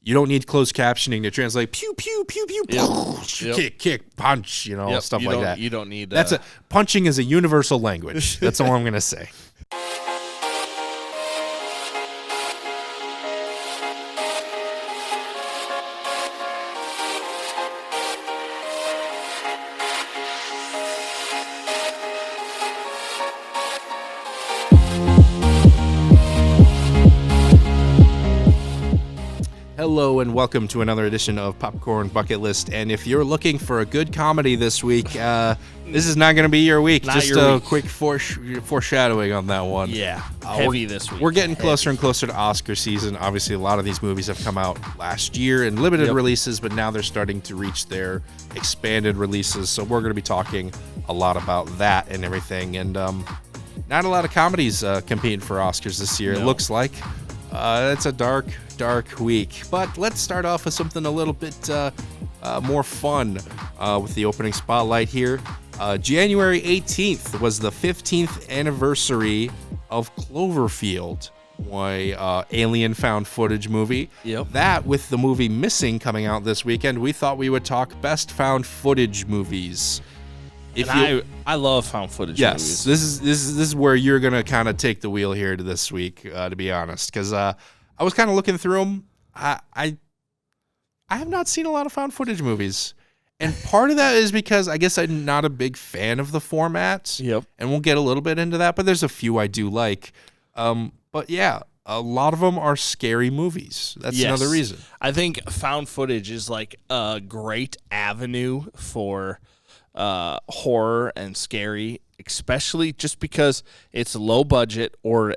You don't need closed captioning to translate pew, pew, pew, pew, kick, punch, stuff like that. You don't need... punching is a universal language. That's all I'm going to say. Hello and welcome to another edition of Popcorn Bucket List. And if you're looking for a good comedy this week, this is not going to be your week. Just a quick foreshadowing on that one. Yeah, heavy this week. We're getting closer and closer to Oscar season. Obviously, a lot of these movies have come out last year in limited releases, but now they're starting to reach their expanded releases. So we're going to be talking a lot about that and everything. And not a lot of comedies competing for Oscars this year, it looks like. It's a dark week, but let's start off with something a little bit more fun with the opening spotlight here. January 18th was the 15th anniversary of Cloverfield, my alien found footage movie. That, with the movie Missing coming out this weekend, we thought we would talk best found footage movies. I love found footage movies. This is where you're gonna kind of take the wheel here to this week, to be honest, because I was kind of looking through them. I have not seen a lot of found footage movies, and part of that is because I guess I'm not a big fan of the format. And we'll get a little bit into that, but there's a few I do like. But yeah, a lot of them are scary movies. That's another reason. I think found footage is like a great avenue for horror and scary, especially just because it's low budget, or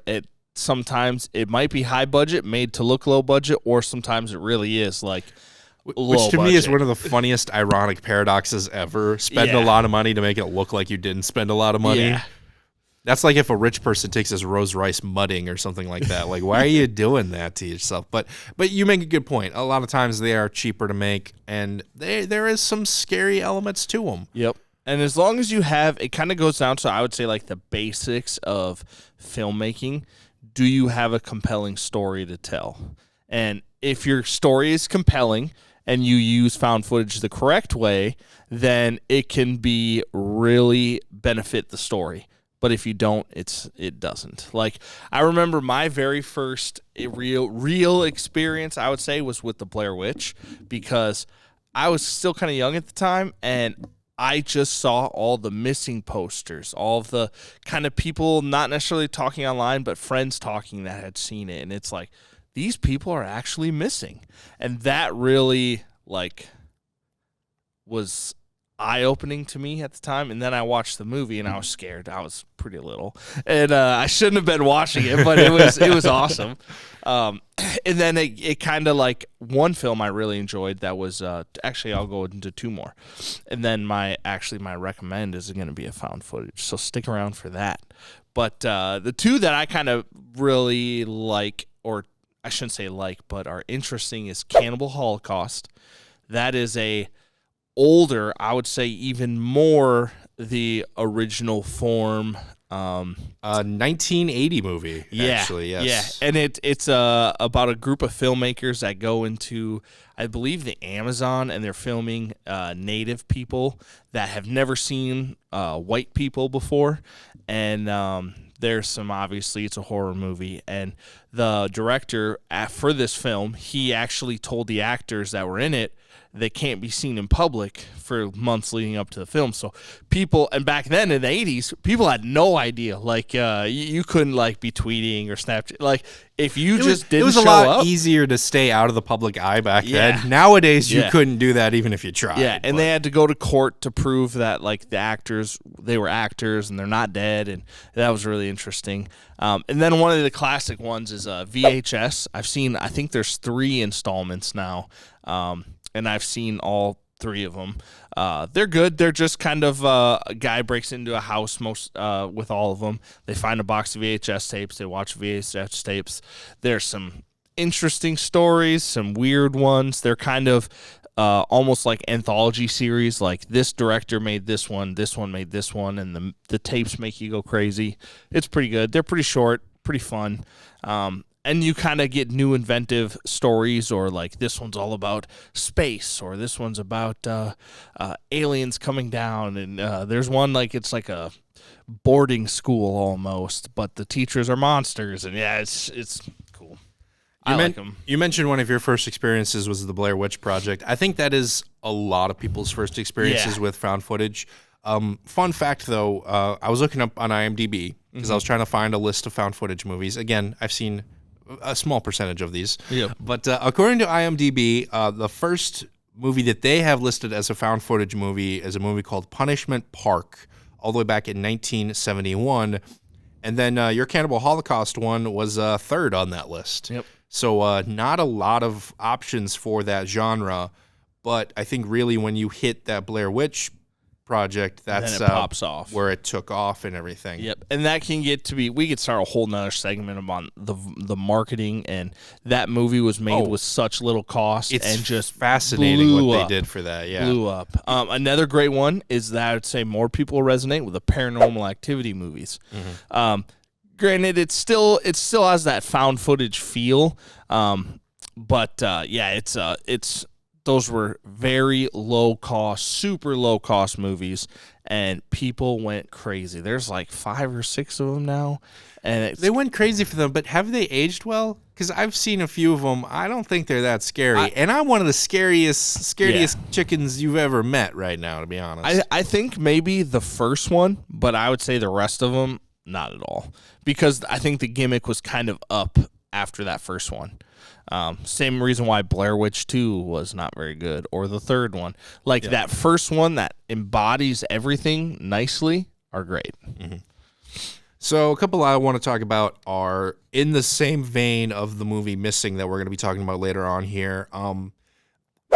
sometimes it might be high budget made to look low budget, or sometimes it really is like which to me is one of the funniest ironic paradoxes ever. Spend a lot of money to make it look like you didn't spend a lot of money. That's like if a rich person takes his Rose Rice mudding or something like that. Like, why are you doing that to yourself? But you make a good point. A lot of times they are cheaper to make, and there is some scary elements to them. And as long as you have, it kind of goes down to, I would say, like the basics of filmmaking. Do you have a compelling story to tell? And if your story is compelling and you use found footage the correct way, then it can be really benefit the story. But if you don't, it doesn't. Like, I remember my very first real experience, I would say, was with the Blair Witch, because I was still kind of young at the time, and I just saw all the missing posters, all of the kind of people not necessarily talking online, but friends talking that had seen it. And it's like, these people are actually missing. And that really, like, was eye-opening to me at the time. And then I watched the movie and I was scared. I was pretty little, and I shouldn't have been watching it, but it was awesome. And then it kind of, like, one film I really enjoyed that was actually, I'll go into two more, and then my recommend is going to be a found footage, so stick around for that. But the two that I kind of really like, or I shouldn't say like, but are interesting, is Cannibal Holocaust. That is a older, I would say even more the original form, 1980 movie, actually. Yes. And it's about a group of filmmakers that go into, I believe, the Amazon, and they're filming native people that have never seen white people before. And there's some, obviously, it's a horror movie, and the director for this film, he actually told the actors that were in it they can't be seen in public for months leading up to the film. So people, and back then in the 80s, people had no idea. Like, you couldn't, like, be tweeting or Snapchat. Like, if you didn't show up. It was a lot easier to stay out of the public eye back then. Nowadays, you couldn't do that even if you tried. And they had to go to court to prove that, like, the actors, they were actors and they're not dead. And that was really interesting. And then one of the classic ones is VHS. I think there's 3 installments now. And I've seen all 3 of them. They're good. They're just kind of a guy breaks into a house with all of them. They find a box of VHS tapes. They watch VHS tapes. There's some interesting stories, some weird ones. They're kind of almost like anthology series. Like, this director made this one made this one, and the tapes make you go crazy. It's pretty good. They're pretty short, pretty fun. and you kind of get new inventive stories, or like this one's all about space, or this one's about aliens coming down, and there's one like it's like a boarding school almost, but the teachers are monsters, and yeah, it's cool. I like them. You mentioned one of your first experiences was the Blair Witch Project. I think that is a lot of people's first experiences with found footage. Fun fact, though, I was looking up on IMDb because I was trying to find a list of found footage movies. Again, I've seen a small percentage of these. Yep. But according to IMDb, the first movie that they have listed as a found footage movie is a movie called Punishment Park, all the way back in 1971. And then your Cannibal Holocaust one was third on that list. Yep. So not a lot of options for that genre, but I think really when you hit that Blair Witch Project, that's then it pops off where it took off and everything. Yep, and that can get to be. We could start a whole nother segment about the marketing, and that movie was made with such little cost, and just fascinating what they did for that. Yeah, blew up. Another great one is that I would say more people resonate with the Paranormal Activity movies. Granted, it still has that found footage feel, but yeah, it's those were very low cost, super low cost movies, and people went crazy. There's like 5 or 6 of them now, and they went crazy for them. But have they aged well? Because I've seen a few of them. I don't think they're that scary, and I'm one of the scariest chickens you've ever met right now, to be honest. I think maybe the first one, but I would say the rest of them not at all, because I think the gimmick was kind of up after that first one. Same reason why Blair Witch 2 was not very good, or the third one. Like that first one that embodies everything nicely are great. So a couple I want to talk about are in the same vein of the movie Missing that we're going to be talking about later on here.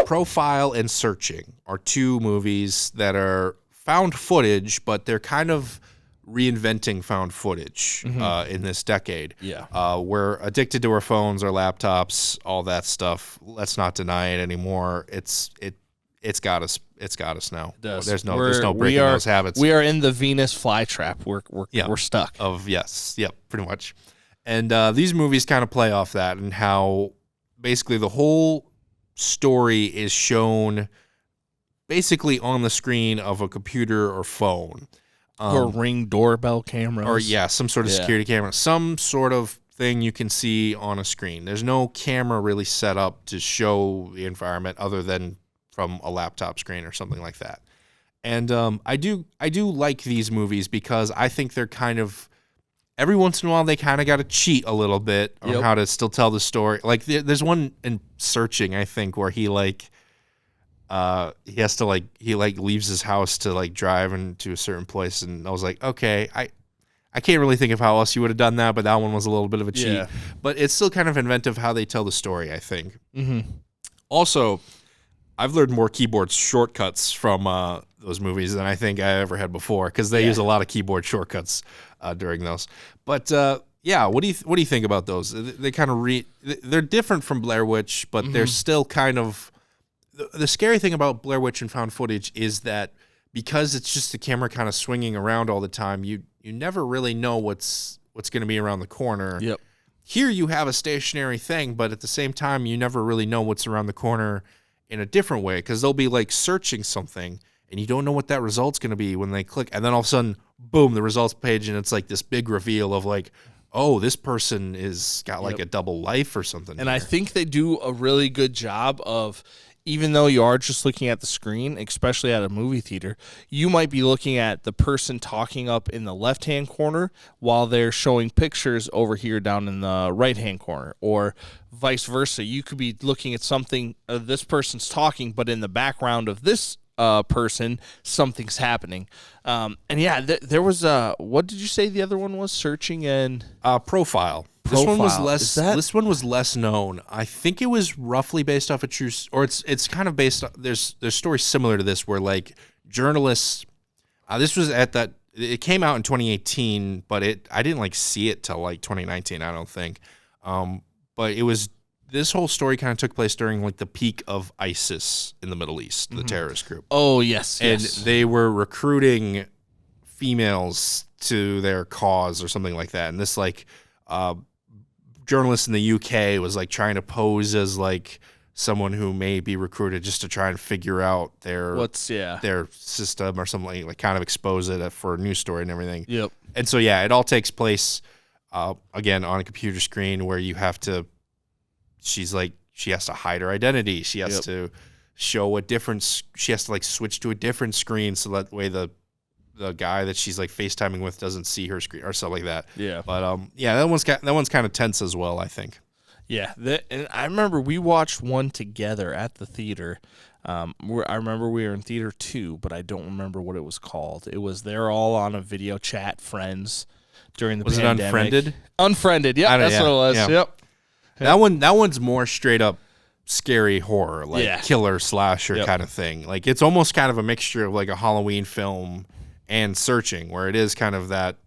Profile and Searching are 2 movies that are found footage, but they're kind of reinventing found footage in this decade. We're addicted to our phones, our laptops, all that stuff. Let's not deny it anymore. It's got us. It's got us now. There's no breaking those habits. We are in the Venus flytrap. We're stuck. Pretty much. And these movies kind of play off that, and how basically the whole story is shown basically on the screen of a computer or phone. Or Ring doorbell cameras. Or, some sort of security camera. Some sort of thing you can see on a screen. There's no camera really set up to show the environment other than from a laptop screen or something like that. And I do like these movies because I think they're kind of, every once in a while, they kind of got to cheat a little bit on how to still tell the story. Like, there's one in Searching, I think, where he has to he leaves his house to drive into a certain place, and I was like, okay, I can't really think of how else you would have done that, but that one was a little bit of a cheat. But it's still kind of inventive how they tell the story, I think. Also, I've learned more keyboard shortcuts from those movies than I think I ever had before, because they use a lot of keyboard shortcuts during those. But what do you think about those? They kind of they're different from Blair Witch, but they're still kind of. The scary thing about Blair Witch and found footage is that because it's just the camera kind of swinging around all the time, you never really know what's going to be around the corner. Here you have a stationary thing, but at the same time, you never really know what's around the corner in a different way, because they'll be searching something and you don't know what that result's going to be when they click, and then all of a sudden, boom, the results page, and it's this big reveal of oh, this person is got a double life or something. And I think they do a really good job of, even though you are just looking at the screen, especially at a movie theater, you might be looking at the person talking up in the left-hand corner while they're showing pictures over here down in the right-hand corner, or vice versa. You could be looking at something, this person's talking, but in the background of this person, something's happening. There was what did you say the other one was? Searching and Profile. This one was less known. I think it was roughly based off a true, or it's kind of based. There's stories similar to this where journalists. This was at that. It came out in 2018, but I didn't see it till 2019. I don't think. But it was, this whole story kind of took place during the peak of ISIS in the Middle East, the terrorist group. Oh yes, and they were recruiting females to their cause or something like that, and this journalist in the UK was like trying to pose as like someone who may be recruited just to try and figure out their system or something, like kind of expose it for a news story and everything. Yep. And so it all takes place again on a computer screen where you have to. She has to hide her identity. She has to show a different. She has to like switch to a different screen so that way the guy that she's like FaceTiming with doesn't see her screen or something like that. Yeah. But that one's kind of tense as well, I think. Yeah. And I remember we watched one together at the theater. I remember we were in theater 2, but I don't remember what it was called. It was they're all on a video chat, friends during the pandemic. Was it Unfriended? Unfriended. Yep, that's what it was. Yeah. Yep. That one's more straight up scary horror, like killer slasher kind of thing. Like it's almost kind of a mixture of like a Halloween film and Searching, where it is kind of that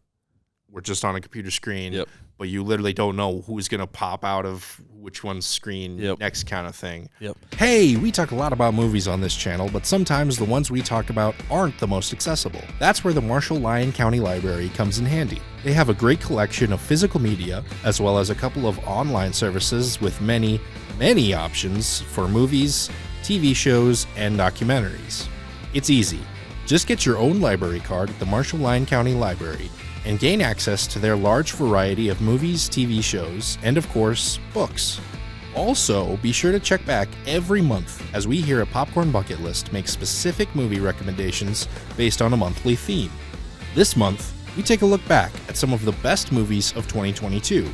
we're just on a computer screen, but you literally don't know who's going to pop out of which one's screen next kind of thing. Hey, we talk a lot about movies on this channel, but sometimes the ones we talk about aren't the most accessible. That's where the Marshall-Lyon County Library comes in handy. They have a great collection of physical media, as well as a couple of online services with many, many options for movies, TV shows, and documentaries. It's easy. Just get your own library card at the Marshall-Lyon County Library and gain access to their large variety of movies, TV shows, and of course, books. Also, be sure to check back every month as we here at Popcorn Bucket List make specific movie recommendations based on a monthly theme. This month, we take a look back at some of the best movies of 2022.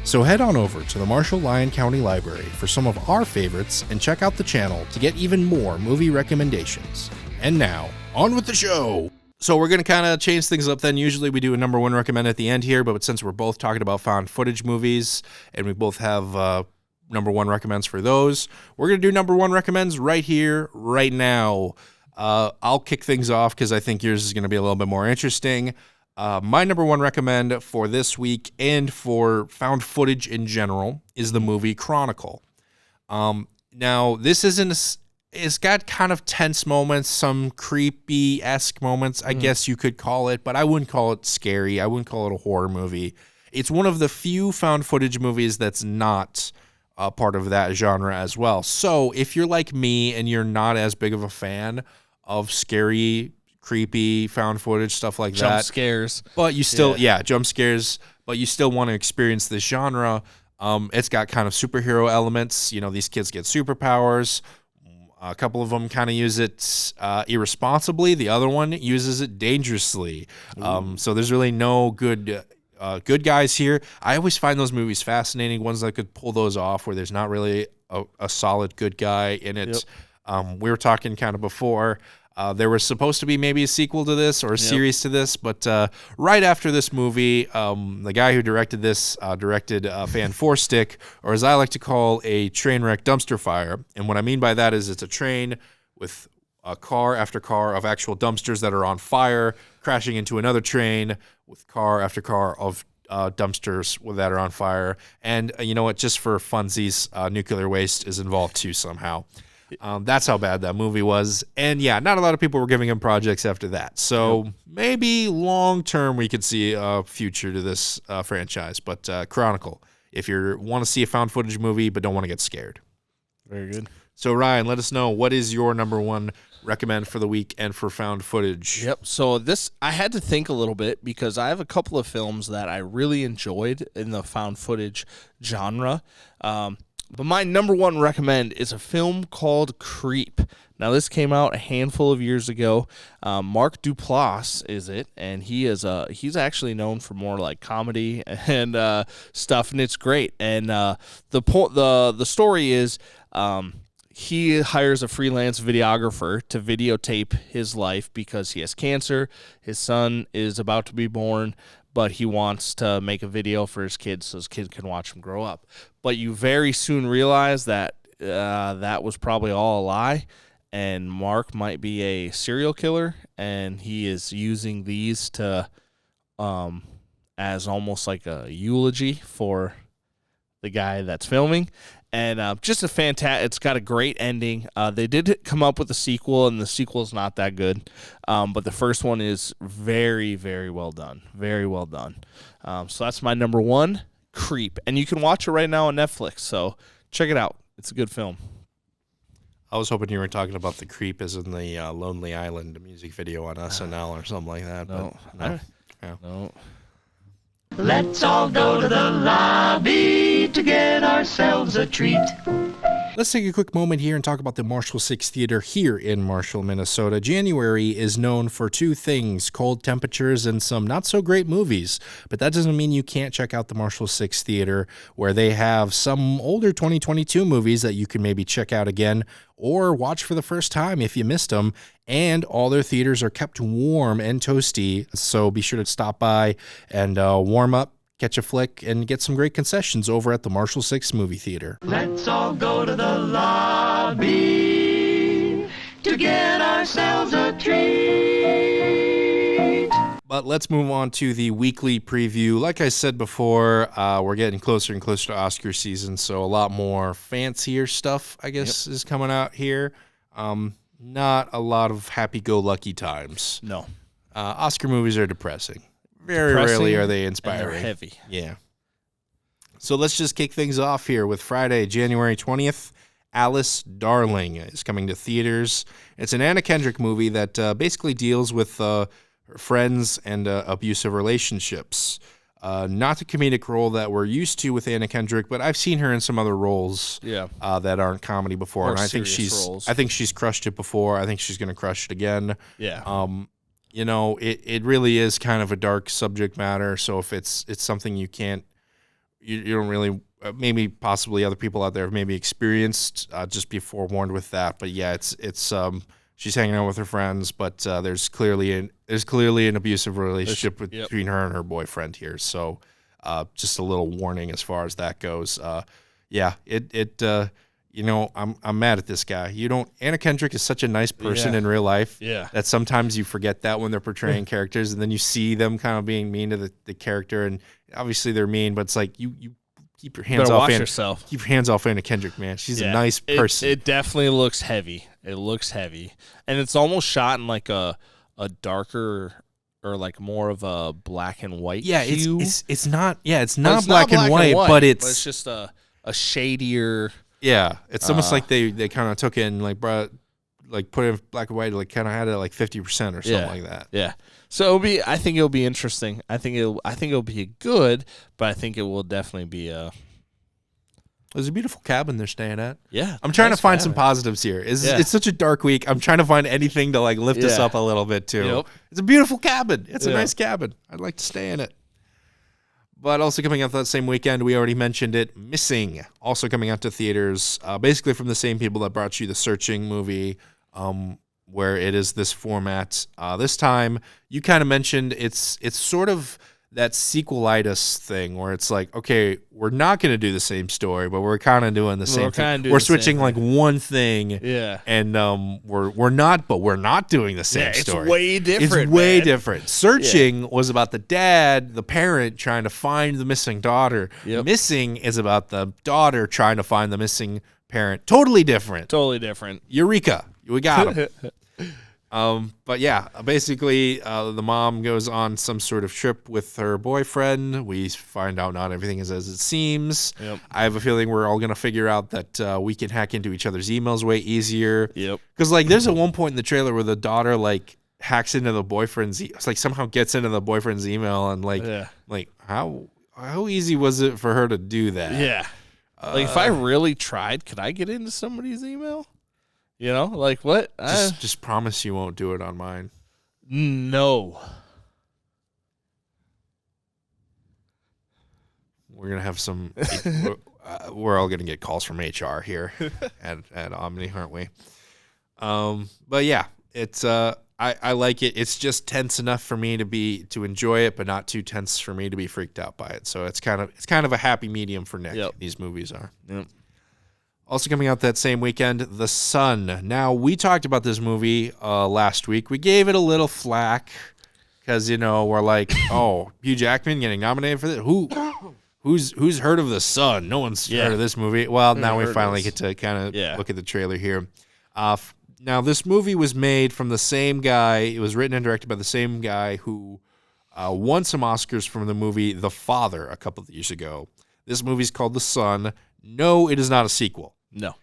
So head on over to the Marshall-Lyon County Library for some of our favorites and check out the channel to get even more movie recommendations. And now, on with the show! So we're going to kind of change things up then. Usually we do a number one recommend at the end here, but since we're both talking about found footage movies and we both have number one recommends for those, we're going to do number one recommends right here, right now. I'll kick things off because I think yours is going to be a little bit more interesting. My number one recommend for this week and for found footage in general is the movie Chronicle. Now, this isn't it's got kind of tense moments, some creepy-esque moments, I guess you could call it, but I wouldn't call it scary. I wouldn't call it a horror movie. It's one of the few found footage movies that's not part of that genre as well. So if you're like me and you're not as big of a fan of scary, creepy found footage, stuff like jump that. Scares. But you still, jump scares, but you still want to experience this genre. It's got kind of superhero elements. You know, these kids get superpowers. A couple of them kind of use it irresponsibly. The other one uses it dangerously. So there's really no good guys here. I always find those movies fascinating, ones that could pull those off where there's not really a solid good guy in it. We were talking kind of before. There was supposed to be maybe a sequel to this or a series to this, but right after this movie, the guy who directed this directed Fan Four Stick, or as I like to call, a train wreck dumpster fire. And what I mean by that is it's a train with car after car of actual dumpsters that are on fire, crashing into another train with car after car of dumpsters that are on fire. And you know what? Just for funsies, nuclear waste is involved too somehow. That's how bad that movie was. And yeah, not a lot of people were giving him projects after that. So maybe long term we could see a future to this franchise. But Chronicle, if you want to see a found footage movie but don't want to get scared. Very good. So Ryan, let us know, what is your number one recommend for the week and for found footage? Yep. So this, I had to think a little bit because I have a couple of films that I really enjoyed in the found footage genre. But my number one recommend is a film called Creep. Now, this came out a handful of years ago. Mark Duplass is it, and he's actually known for more like comedy and stuff, and it's great. And the story is he hires a freelance videographer to videotape his life because he has cancer. His son is about to be born, but he wants to make a video for his kids so his kid can watch him grow up. But you very soon realize that that was probably all a lie, and Mark might be a serial killer, and he is using these to as almost like a eulogy for the guy that's filming. And just a fantastic, it's got a great ending. They did come up with a sequel, and the sequel is not that good. But the first one is very, very well done. Very well done. So that's my number one, Creep, and you can watch it right now on Netflix. So check it out. It's a good film. I was hoping you were talking about the Creep as in the Lonely Island music video on SNL or something like that. No. But no. No. Let's all go to the lobby to get ourselves a treat. Let's take a quick moment here and talk about the Marshall 6 Theater here in Marshall, Minnesota. January is known for two things, cold temperatures and some not-so-great movies. But that doesn't mean you can't check out the Marshall 6 Theater, where they have some older 2022 movies that you can maybe check out again or watch for the first time if you missed them. And all their theaters are kept warm and toasty, so be sure to stop by and warm up, catch a flick, and get some great concessions over at the Marshall 6 Movie Theater. Let's all go to the lobby to get ourselves a treat. But let's move on to the weekly preview. Like I said before, we're getting closer and closer to Oscar season, so a lot more fancier stuff, I guess, is coming out here. Not a lot of happy-go-lucky times. No. Oscar movies are depressing. Very Depressing, rarely are they inspiring. And they're heavy. Yeah. So let's just kick things off here with Friday, January 20th. Alice Darling is coming to theaters. It's an Anna Kendrick movie that basically deals with her friends and abusive relationships. Not the comedic role that we're used to with Anna Kendrick, but I've seen her in some other roles that aren't comedy before, and I think she's crushed it before. I think she's going to crush it again. Yeah. You know, it really is kind of a dark subject matter. So if it's something you can't, you don't really, maybe possibly other people out there have maybe experienced, just be forewarned with that. But yeah, it's she's hanging out with her friends, but there's clearly an abusive relationship between her and her boyfriend here. So just a little warning as far as that goes. You know, I'm mad at this guy. Anna Kendrick is such a nice person in real life that sometimes you forget that when they're portraying characters, and then you see them kind of being mean to the character, and obviously they're mean, but it's like you keep your hands off yourself. Keep your hands off Anna Kendrick, man. She's a nice person. It definitely looks heavy. It looks heavy, and it's almost shot in like a darker or like more of a black and white hue. It's not black and white, but it's just a shadier. Yeah, it's almost like they kind of took it and like put it in black and white, like kind of had it like 50% or something like that. Yeah. So I think it'll be interesting. I think it'll be good, but I think it will definitely be There's a beautiful cabin they're staying at. Yeah. I'm trying to find some positives here. It's such a dark week. I'm trying to find anything to like lift us up a little bit too. Yep. It's a beautiful cabin. It's a nice cabin. I'd like to stay in it. But also coming out that same weekend, we already mentioned it, Missing, also coming out to theaters, basically from the same people that brought you the Searching movie, where it is this format. This time, you kind of mentioned it's sort of that sequelitis thing where it's like, okay, we're not going to do the same story, but we're kind of doing the same thing. We're switching like one thing, and we're not doing the same story. It's way different. It's way different. Searching was about the dad, the parent, trying to find the missing daughter. Yep. Missing is about the daughter trying to find the missing parent. Totally different. Eureka. We got him. But yeah, basically, the mom goes on some sort of trip with her boyfriend. We find out not everything is as it seems. Yep. I have a feeling we're all going to figure out that we can hack into each other's emails way easier. Yep. Because, like, there's at one point in the trailer where the daughter, like, hacks into the boyfriend's like, somehow gets into the boyfriend's email and, like, how easy was it for her to do that? Yeah. Like, if I really tried, could I get into somebody's email? You know, like what? Just promise you won't do it on mine. No. We're gonna have some. We're all gonna get calls from HR here at Omni, aren't we? But yeah, it's I like it. It's just tense enough for me to enjoy it, but not too tense for me to be freaked out by it. So it's kind of a happy medium for Nick. Yep. These movies are. Yep. Also coming out that same weekend, The Sun. Now, we talked about this movie last week. We gave it a little flack because, you know, we're like, oh, Hugh Jackman getting nominated for this? Who's heard of The Sun? No one's heard of this movie. Well, now we finally get to kind of look at the trailer here. Now, this movie was made from the same guy. It was written and directed by the same guy who won some Oscars from the movie The Father a couple of years ago. This movie's called The Son. No, it is not a sequel. No.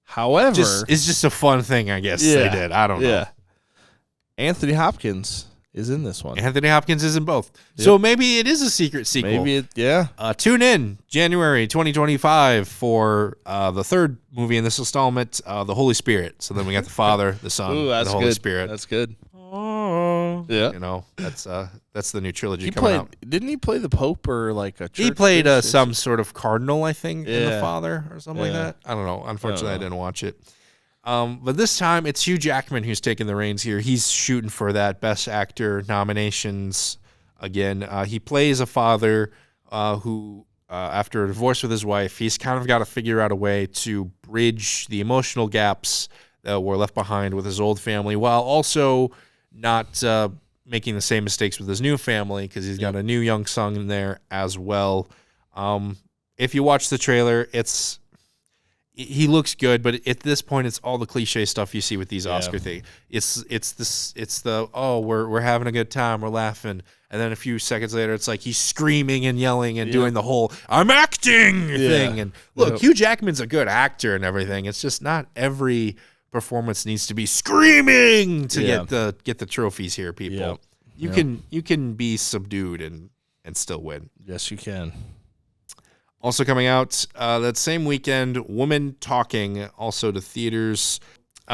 However, It's just a fun thing, I guess they did. I don't know. Anthony Hopkins is in this one. Anthony Hopkins is in both. So maybe it is a secret sequel. Tune in January 2025 for the third movie in this installment, The Holy Spirit. So then we got the Father, the Son, and the Holy Spirit. That's good. Yeah, that's the new trilogy coming out. Didn't he play the Pope or like a church? He played some sort of cardinal, I think, in The Father or something like that. I don't know. Unfortunately, I didn't watch it. But this time, it's Hugh Jackman who's taking the reins here. He's shooting for that Best Actor nominations again. He plays a father who, after a divorce with his wife, he's kind of got to figure out a way to bridge the emotional gaps that were left behind with his old family while also not making the same mistakes with his new family because he's got a new young son in there as well. If you watch the trailer, he looks good, but at this point, it's all the cliche stuff you see with these Oscar things. It's we're having a good time, we're laughing, and then a few seconds later, it's like he's screaming and yelling and doing the whole "I'm acting" thing. And look, Hugh Jackman's a good actor and everything. It's just not every performance needs to be screaming to get the trophies here, people. You can be subdued and still win. Yes, you can. Also coming out that same weekend, Woman Talking, also to theaters.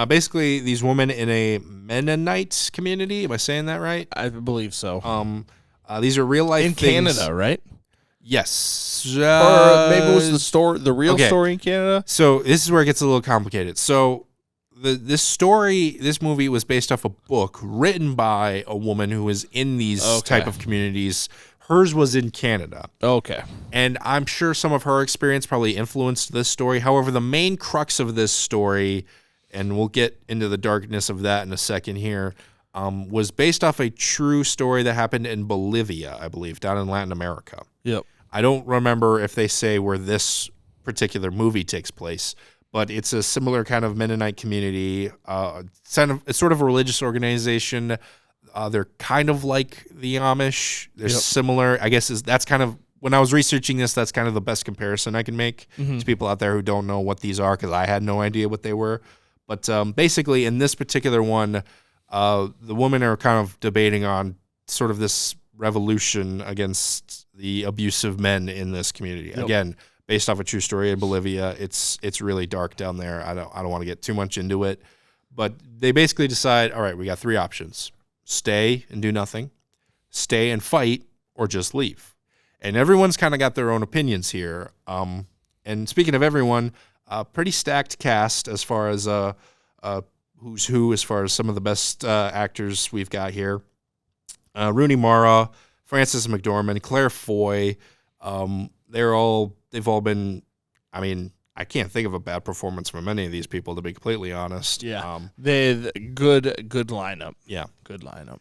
Basically, these women in a Mennonite community. Am I saying that right? I believe so. These are real life in things. Canada, right? Yes. Or maybe it was the real story in Canada. So this is where it gets a little complicated. So this movie was based off a book written by a woman who was in these type of communities. Hers was in Canada. Okay. And I'm sure some of her experience probably influenced this story. However, the main crux of this story, and we'll get into the darkness of that in a second here, was based off a true story that happened in Bolivia, I believe, down in Latin America. Yep. I don't remember if they say where this particular movie takes place, but it's a similar kind of Mennonite community. It's sort of a religious organization. They're kind of like the Amish. They're similar. I guess that's kind of, when I was researching this, that's kind of the best comparison I can make to people out there who don't know what these are, because I had no idea what they were. But basically, in this particular one, the women are kind of debating on sort of this revolution against the abusive men in this community. Yep. Again, based off a true story in Bolivia. It's really dark down there. I don't want to get too much into it. But they basically decide, all right, we got three options. Stay and do nothing, stay and fight, or just leave. And everyone's kind of got their own opinions here. And speaking of everyone, pretty stacked cast as far as who's who, as far as some of the best actors we've got here. Rooney Mara, Frances McDormand, Claire Foy. They've all been, I mean, I can't think of a bad performance from any of these people, to be completely honest. Yeah, they good lineup. Yeah, good lineup.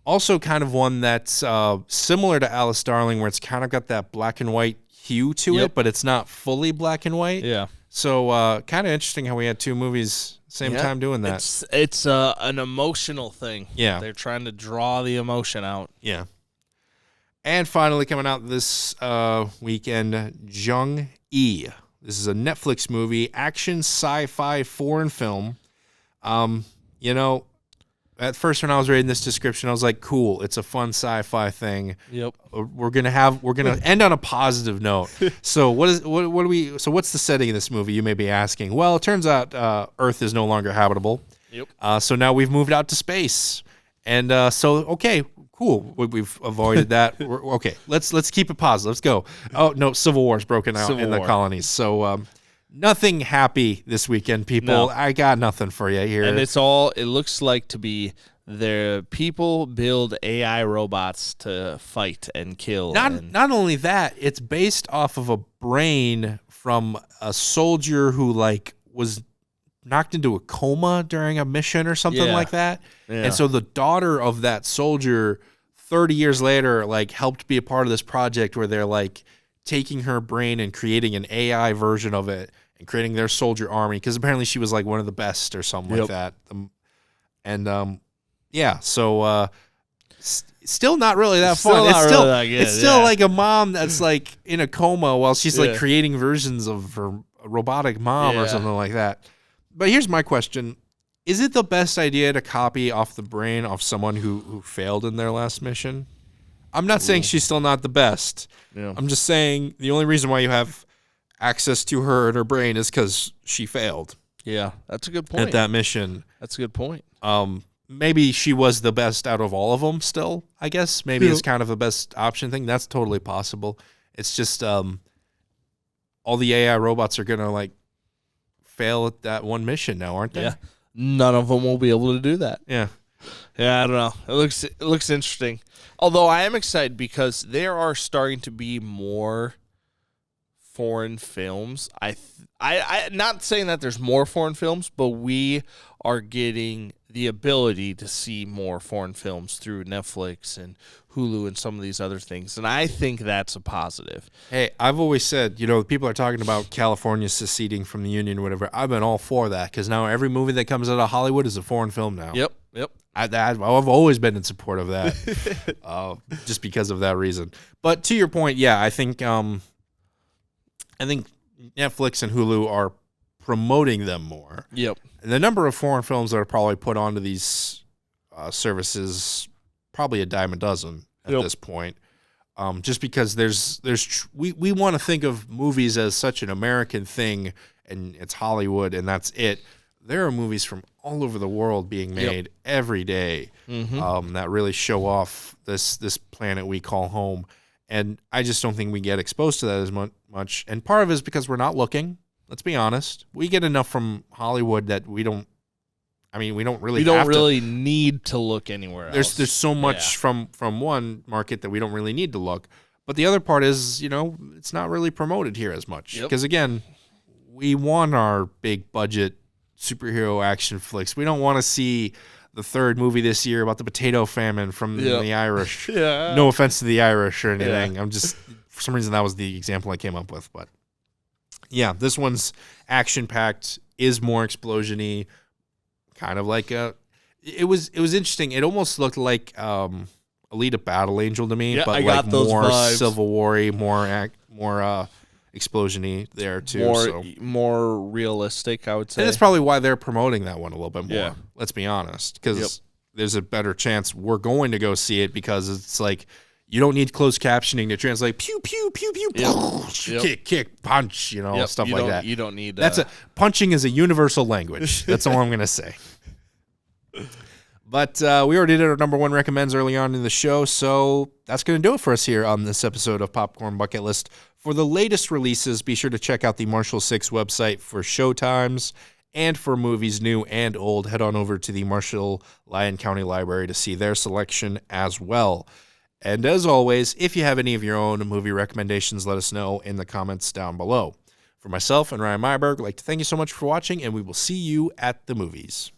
Also, kind of one that's similar to Alice Darling, where it's kind of got that black and white hue to it, but it's not fully black and white. Yeah. So, kind of interesting how we had two movies same time doing that. It's an emotional thing. Yeah, they're trying to draw the emotion out. Yeah. And finally, coming out this weekend, Jung-E. This is a Netflix movie, action, sci-fi, foreign film. At first when I was reading this description, I was like, cool, it's a fun sci-fi thing. Yep. We're gonna end on a positive note. So what's the setting of this movie, you may be asking? Well, it turns out Earth is no longer habitable. Yep. So now we've moved out to space. And okay, cool. We've avoided that. Okay, let's keep it positive. Let's go. Oh no, Civil War's broken out in the colonies. So nothing happy this weekend, people. No. I got nothing for you here. And it looks like to be their people build AI robots to fight and kill. Not only that, it's based off of a brain from a soldier who was knocked into a coma during a mission or something like that. Yeah. And so the daughter of that soldier 30 years later helped be a part of this project where they're taking her brain and creating an AI version of it and creating their soldier army, because apparently she was one of the best or something like that. So Still not really that Still fun. not It's really still that good, it's still yeah. like a mom that's like in a coma while she's like Yeah. creating versions of her robotic mom or Yeah. something like that. But here's my question. Is it the best idea to copy off the brain of someone who failed in their last mission? I'm not saying she's still not the best. Yeah. I'm just saying the only reason why you have access to her and her brain is because she failed Yeah, that's a good point. at that mission. That's a good point. Maybe she was the best out of all of them still, I guess. Maybe Yeah. it's kind of the best option thing. That's totally possible. It's just all the AI robots are going to like fail at that one mission now, aren't they? Yeah. None of them will be able to do that. Yeah. Yeah, I don't know. It looks interesting. Although I am excited because there are starting to be more foreign films. I not saying that there's more foreign films, but we are getting the ability to see more foreign films through Netflix and Hulu and some of these other things, and I think that's a positive. Hey, I've always said, people are talking about California seceding from the Union or whatever. I've been all for that because now every movie that comes out of Hollywood is a foreign film now. Yep. I've always been in support of that, just because of that reason. But to your point, yeah, I think Netflix and Hulu are promoting them more. Yep. And the number of foreign films that are probably put onto these services, probably a dime a dozen at this point. Just because we want to think of movies as such an American thing, and it's Hollywood, and that's it. There are movies from all over the world being made every day that really show off this planet we call home. And I just don't think we get exposed to that as much. And part of it is because we're not looking. Let's be honest. We get enough from Hollywood that we don't really need to look anywhere else. There's so much from one market that we don't really need to look. But the other part is, it's not really promoted here as much. Because, again, we want our big budget superhero action flicks. We don't want to see the third movie this year about the potato famine from the Irish. Yeah. No offense to the Irish or anything. Yeah. I'm just, for some reason, that was the example I came up with. But, yeah, this one's action-packed, is more explosion-y. Kind of like it was interesting. It almost looked like Alita Battle Angel to me, Yeah, but I got those more vibes. Civil War-y, more explosion-y there too. More realistic, I would say. And that's probably why they're promoting that one a little bit more. Yeah. Let's be honest, because there's a better chance we're going to go see it because it's like you don't need closed captioning to translate pew pew pew pew kick punch, stuff like that. You don't need punching is a universal language. That's all I'm gonna say. But we already did our number one recommends early on in the show, so that's going to do it for us here on this episode of Popcorn Bucket List. For the latest releases, be sure to check out the Marshall 6 website for showtimes, and for movies new and old, head on over to the Marshall Lyon County Library to see their selection as well. And as always, if you have any of your own movie recommendations, let us know in the comments down below. For myself and Ryan Myberg, I'd like to thank you so much for watching, and we will see you at the movies.